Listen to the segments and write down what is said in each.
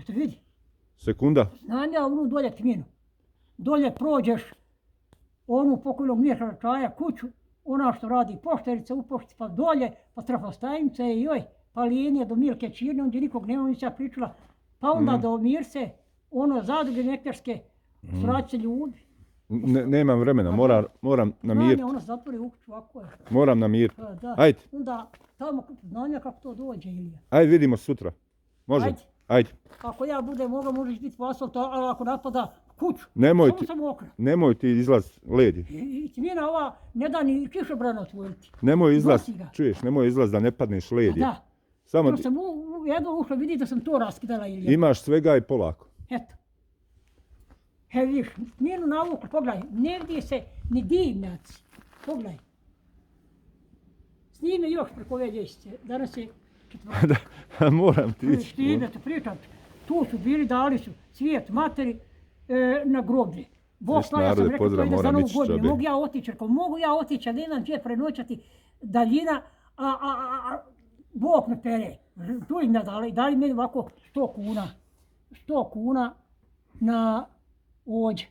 Eto vidi. Sekunda. Znam ja onu dolje tminu. Dolje prođeš onu pokojnog Miša Čaja kuću, ona što radi pošterica u pošti, pa dolje, pa trafostajnice i joj, pa linije do Milke Čirne, ondje nikog nema, on se ja pričala. Pa onda do Mirse, ono zadruge nektarske, sraće ljudi. Nemam vremena, moram namiriti. Znanje, ono zatvori u kuću, ovako je. Moram namiriti. Da. Ajde. Onda tamo znanja kako to dođe, Ilija. Ajde, vidimo sutra. Može? Ajde. Ako ja budem mogao, možeš biti po asfaltu, ali ako napada kuću, Nemoj ti izlaz, ledi. I tmina ova ne da ni kišobrana otvoriti. Nemoj izlaz, čuješ, nemoj izlaz da ne padneš ledi. Da. Samo to sam jedno ušlo, vidi da sam to raskidala, Ilija. Imaš svega i polako. Eto. Vidiš, tminu navuku, pogledaj, ne vidi se ni dimnjaci. Pogledaj. Snimi još preko ove ljestvice. Danas je četvrtak. Moram ti ići. Stide te pričam. Tu su bili, dali su cvijet materi na groblje. Bog ja sam rekao, to ide za novu godinu. Mogu ja otići, a da imam gdje prenoćati daljina, a Bog me pere. Tu im dali meni ovako 100 kuna. 100 kuna na ođe.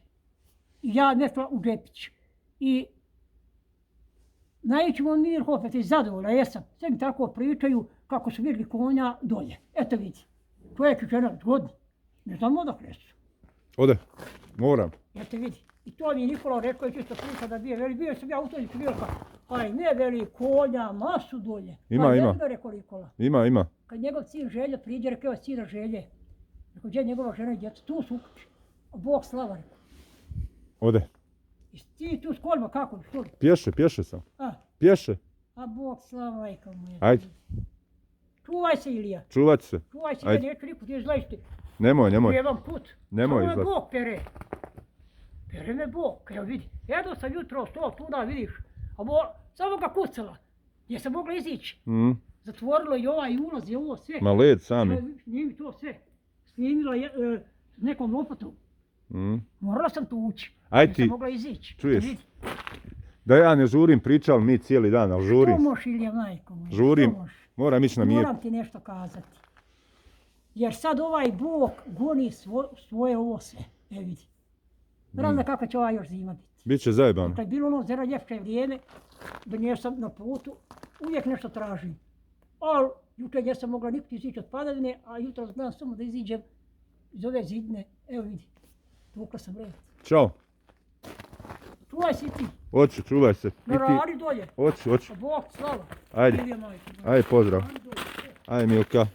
Ja nešto u džepić. I naićemo mir opet iz zadovoljna, jesam. Sve mi tako pričaju kako su vidjeli konja dolje. Eto vidi. Čovjek i žena zgodni. Ne znam odakle su. Ode, moram. Eto vidi. I to mi je Nikola rekao čisto priča da bio sam ja u toj prilika. Aj ne veli konja, masu dolje. Ima. Rekao Nikola. Ima. Kad njegov sin Želje priđe, rekao sina Želje. Rekao, gdje je njegova žena i djeca? Tu su u kući. Bog slava, rekao. Ode. I ti tu s kolima kako? Što? Pješe sam. A? Pješe. A Bog slava, majka moja. Ajde. Čuvaj se, Ilija. Čuvat se. Čuvaj se, ja neću nikud izlaziš ti. Nemoj. Jedan put. Nemoj izlaz. Samo me Bog pere. Pere me Bog, evo vidi. Jedo sam jutro tuda, vidiš. A samo ga kucala. Gdje sam mogla izići. Zatvorilo i ovaj ulaz i ovo sve. Ma led sami. Snimi to sve. Snimila nekom lopatom. Morala sam tu ući. Aj ti, sam mogla izići. Čuješ? Da ja ne žurim, pričali mi cijeli dan, ali žurim. Što moš, Ilija, majko moja? Žurim, moram ići na mir. Moram ti nešto kazati. Jer sad ovaj Bog goni svoje ovo sve. Vidi. Znam da kako će ova još zima biti. Biće zajebano. Kad je bilo ono zero-ljepše vrijeme, da nisam na putu, uvijek nešto tražim. Ali jučer nisam mogla nikad izići od padavine, a jutro znam samo da iziđem iz ove zidne. Evo vidi, tukla sam red. Ćao. Čuvaj se ti. Hoću, čuvaj se. Radi dolje. Hoću. Bog slava. Ajde pozdrav. Ajde Milka.